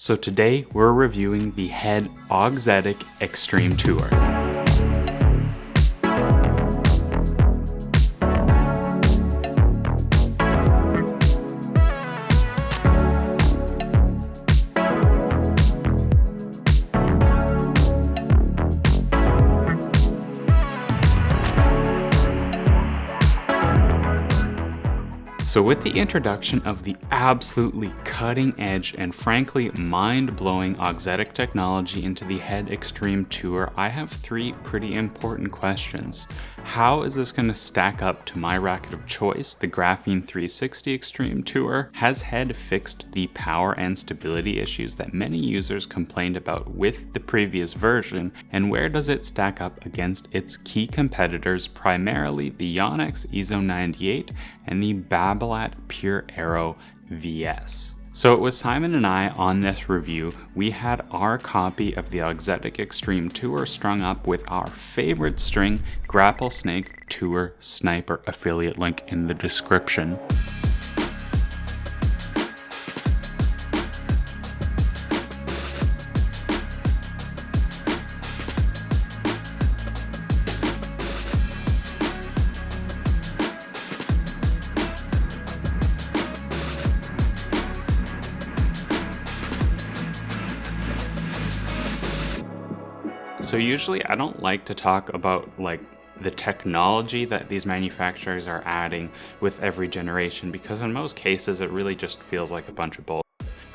So today we're reviewing the Head Auxetic Extreme Tour. So with the introduction of the absolutely cutting edge and frankly mind-blowing auxetic technology into the Head Extreme Tour, I have three pretty important questions. How is this going to stack up to my racket of choice, the Graphene 360 Extreme Tour? Has Head fixed the power and stability issues that many users complained about with the previous version? And where does it stack up against its key competitors, primarily the Yonex EZONE 98 and the Babolat Pure Aero VS? So it was Simon and I on this review. We had our copy of the Auxetic Extreme Tour strung up with our favorite string, Grapplesnake Tour Sniper, affiliate link in the description. So usually I don't like to talk about the technology that these manufacturers are adding with every generation, because in most cases it really just feels like a bunch of bull.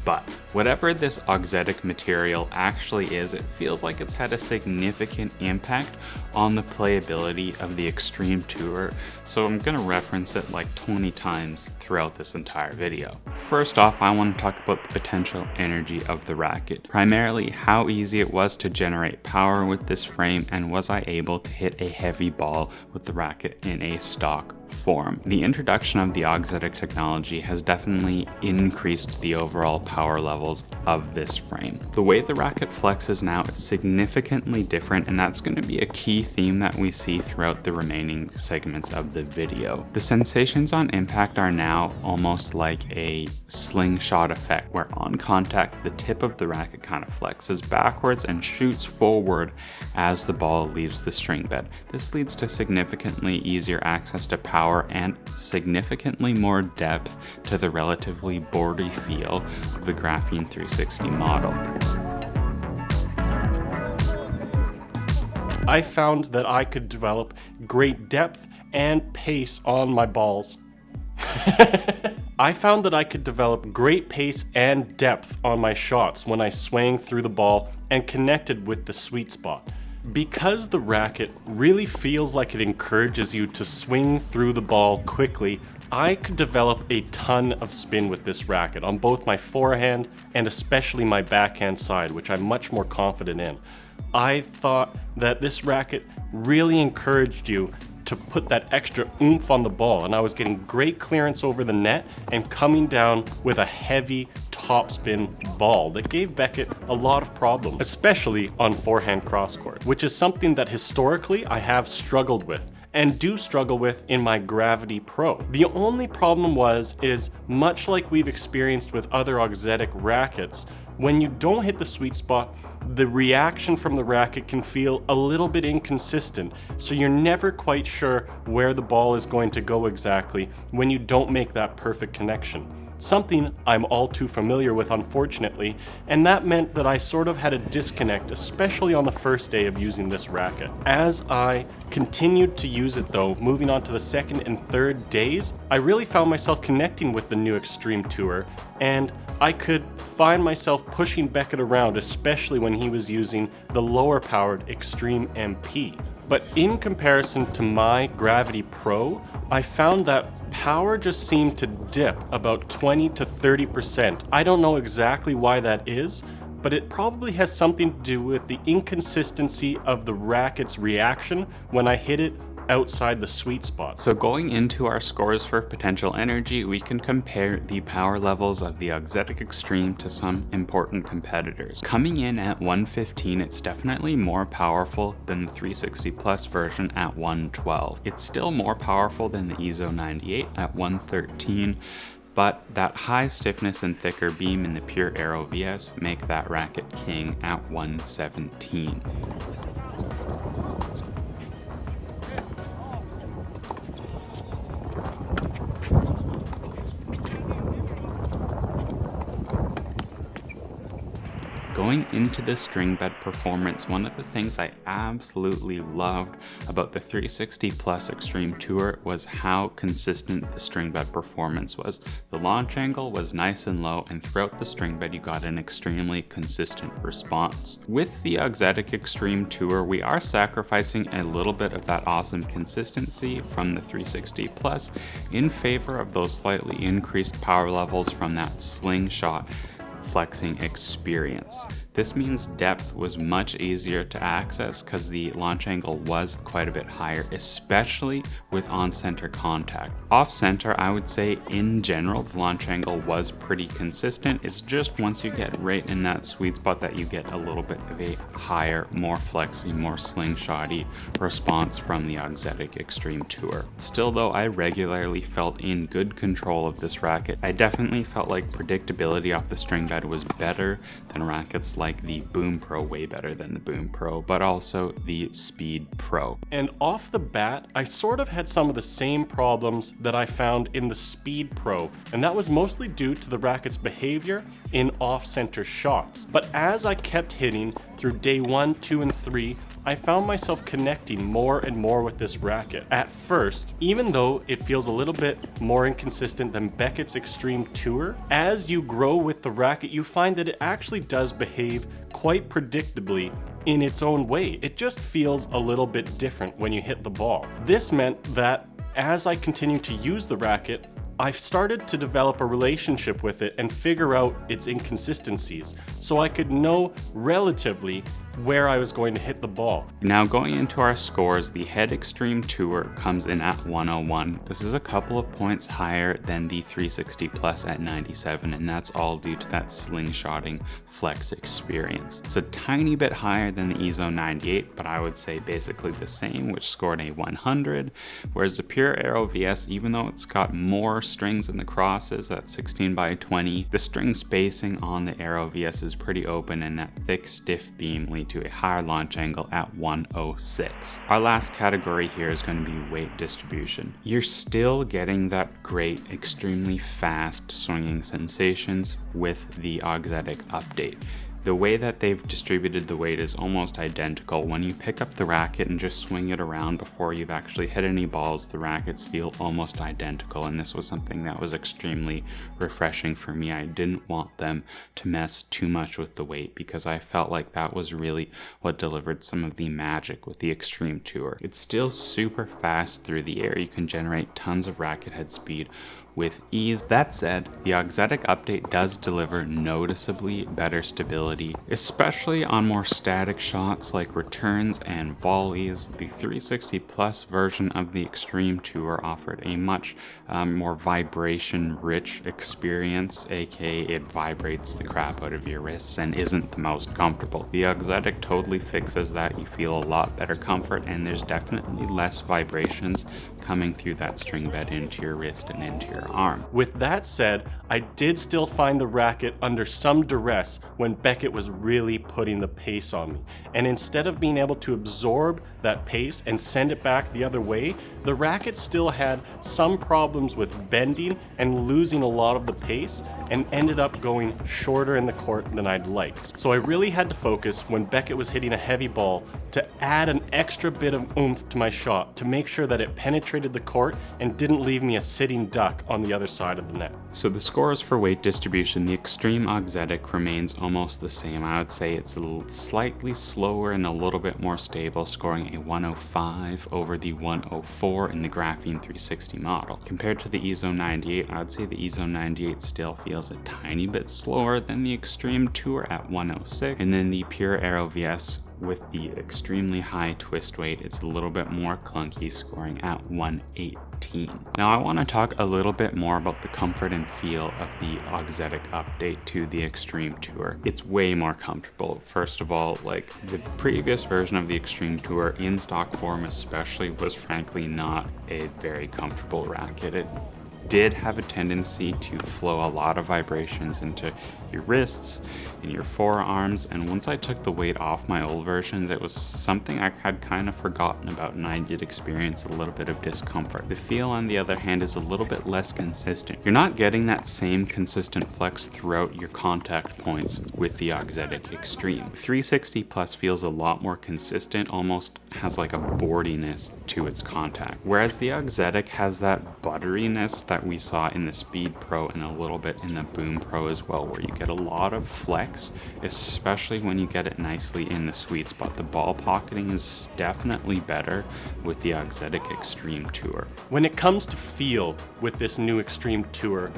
But whatever this auxetic material actually is, it feels like it's had a significant impact on the playability of the Extreme Tour, so I'm going to reference it like 20 times throughout this entire video. First off, I want to talk about the potential energy of the racket, primarily how easy it was to generate power with this frame, and was I able to hit a heavy ball with the racket in a stock form. The introduction of the auxetic technology has definitely increased the overall power levels of this frame. The way the racket flexes now is significantly different, and that's going to be a key theme that we see throughout the remaining segments of the video. The sensations on impact are now almost like a slingshot effect, where on contact the tip of the racket kind of flexes backwards and shoots forward as the ball leaves the string bed. This leads to significantly easier access to power and significantly more depth to the relatively boardy feel of the Graphene 360 model. I found that I could develop great depth and pace on my balls. I found that I could develop great pace and depth on my shots when I swang through the ball and connected with the sweet spot. Because the racket really feels like it encourages you to swing through the ball quickly, I could develop a ton of spin with this racket on both my forehand and especially my backhand side, which I'm much more confident in. I thought that this racket really encouraged you to put that extra oomph on the ball, and I was getting great clearance over the net and coming down with a heavy topspin ball that gave Beckett a lot of problems, especially on forehand crosscourt, which is something that historically I have struggled with and do struggle with in my Gravity Pro. The only problem is much like we've experienced with other auxetic rackets, when you don't hit the sweet spot, the reaction from the racket can feel a little bit inconsistent, so you're never quite sure where the ball is going to go exactly when you don't make that perfect connection. Something I'm all too familiar with, unfortunately, and that meant that I sort of had a disconnect, especially on the first day of using this racket. As I continued to use it though, moving on to the second and third days, I really found myself connecting with the new Extreme Tour, and I could find myself pushing Beckett around, especially when he was using the lower powered Extreme MP. But in comparison to my Gravity Pro, I found that power just seemed to dip about 20 to 30%. I don't know exactly why that is, but it probably has something to do with the inconsistency of the racket's reaction when I hit it outside the sweet spot. So going into our scores for potential energy, we can compare the power levels of the Auxetic Extreme to some important competitors. Coming in at 115, it's definitely more powerful than the 360 Plus version at 112. It's still more powerful than the EZONE 98 at 113. but that high stiffness and thicker beam in the Pure Aero VS make that racket king at 117. Going into the Stringbed Performance, one of the things I absolutely loved about the 360 Plus Extreme Tour was how consistent the Stringbed Performance was. The launch angle was nice and low, and throughout the Stringbed you got an extremely consistent response. With the Auxetic Extreme Tour, we are sacrificing a little bit of that awesome consistency from the 360 Plus in favor of those slightly increased power levels from that slingshot flexing experience. This means depth was much easier to access because the launch angle was quite a bit higher, especially with on-center contact. Off-center, I would say in general, the launch angle was pretty consistent. It's just once you get right in that sweet spot that you get a little bit of a higher, more flexy, more slingshotty response from the Auxetic Extreme Tour. Still though, I regularly felt in good control of this racket. I definitely felt like predictability off the Stringbed was better than rackets like the Boom Pro, way better than the Boom Pro, but also the Speed Pro. And off the bat, I sort of had some of the same problems that I found in the Speed Pro, and that was mostly due to the racket's behavior in off-center shots. But as I kept hitting through day 1, 2, and 3, I found myself connecting more and more with this racket. At first, even though it feels a little bit more inconsistent than Beckett's Extreme Tour, as you grow with the racket, you find that it actually does behave quite predictably in its own way. It just feels a little bit different when you hit the ball. This meant that as I continued to use the racket, I've started to develop a relationship with it and figure out its inconsistencies, so I could know relatively where I was going to hit the ball. Now going into our scores, the Head Extreme Tour comes in at 101. This is a couple of points higher than the 360 Plus at 97, and that's all due to that slingshotting flex experience. It's a tiny bit higher than the EZONE 98, but I would say basically the same, which scored a 100, whereas the Pure Aero VS, even though it's got more strings in the crosses at 16 by 20, the string spacing on the Aero VS is pretty open, and that thick, stiff beam lead to a higher launch angle at 106. Our last category here is going to be weight distribution. You're still getting that great, extremely fast swinging sensations with the Auxetic update. The way that they've distributed the weight is almost identical. When you pick up the racket and just swing it around before you've actually hit any balls, the rackets feel almost identical, and this was something that was extremely refreshing for me. I didn't want them to mess too much with the weight because I felt like that was really what delivered some of the magic with the Extreme Tour. It's still super fast through the air. You can generate tons of racket head speed with ease. That said, the Auxetic update does deliver noticeably better stability, especially on more static shots like returns and volleys. The 360 Plus version of the Extreme Tour offered a much more vibration-rich experience, aka it vibrates the crap out of your wrists and isn't the most comfortable. The Auxetic totally fixes that. You feel a lot better comfort, and there's definitely less vibrations coming through that string bed into your wrist and into your arm. With that said, I did still find the racket under some duress when Beckett was really putting the pace on me. And instead of being able to absorb that pace and send it back the other way, the racket still had some problems with bending and losing a lot of the pace, and ended up going shorter in the court than I'd like. So I really had to focus when Beckett was hitting a heavy ball to add an extra bit of oomph to my shot to make sure that it penetrated the court and didn't leave me a sitting duck on the other side of the net. So the scores for weight distribution, the Extreme Auxetic remains almost the same. I would say it's slightly slower and a little bit more stable, scoring a 105 over the 104 in the Graphene 360 model. Compared to the EZONE 98, I would say the EZONE 98 still feels a tiny bit slower than the Extreme Tour at 106, and then the Pure Aero VS with the extremely high twist weight, it's a little bit more clunky, scoring at 118. Now I want to talk a little bit more about the comfort and feel of the Auxetic update to the Extreme Tour. It's way more comfortable. First of all, like the previous version of the Extreme Tour, in stock form especially, was frankly not a very comfortable racket. It did have a tendency to flow a lot of vibrations into your wrists and your forearms, and once I took the weight off my old versions, it was something I had kind of forgotten about, and I did experience a little bit of discomfort. The feel, on the other hand, is a little bit less consistent. You're not getting that same consistent flex throughout your contact points with the Auxetic Extreme. 360 Plus feels a lot more consistent, almost has like a boardiness to its contact, whereas the Auxetic has that butteriness that we saw in the Speed Pro and a little bit in the Boom Pro as well, where you get a lot of flex, especially when you get it nicely in the sweet spot. The ball pocketing is definitely better with the Auxetic Extreme Tour. When it comes to feel with this new Extreme Tour,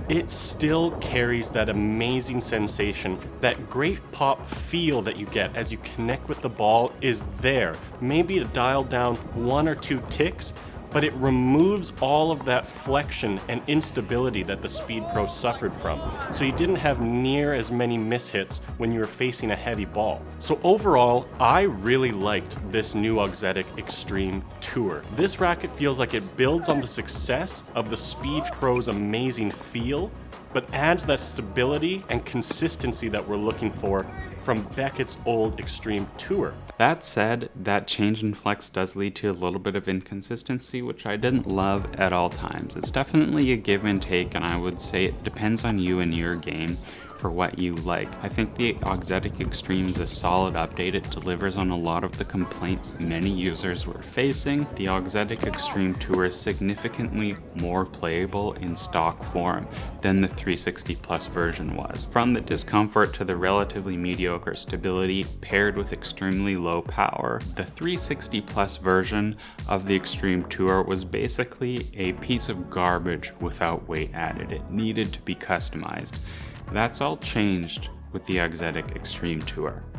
it still carries that amazing sensation. That great pop feel that you get as you connect with the ball is there. Maybe to dial down 1 or 2 ticks, but it removes all of that flexion and instability that the Speed Pro suffered from. So you didn't have near as many mishits when you were facing a heavy ball. So overall, I really liked this new Auxetic Extreme Tour. This racket feels like it builds on the success of the Speed Pro's amazing feel, but adds that stability and consistency that we're looking for from Beckett's old Extreme Tour. That said, that change in flex does lead to a little bit of inconsistency, which I didn't love at all times. It's definitely a give and take, and I would say it depends on you and your game for what you like. I think the Auxetic Extreme is a solid update. It delivers on a lot of the complaints many users were facing. The Auxetic Extreme Tour is significantly more playable in stock form than the 360 Plus version was. From the discomfort to the relatively mediocre stability paired with extremely low power, the 360 Plus version of the Extreme Tour was basically a piece of garbage without weight added. It needed to be customized. That's all changed with the Auxetic Extreme Tour.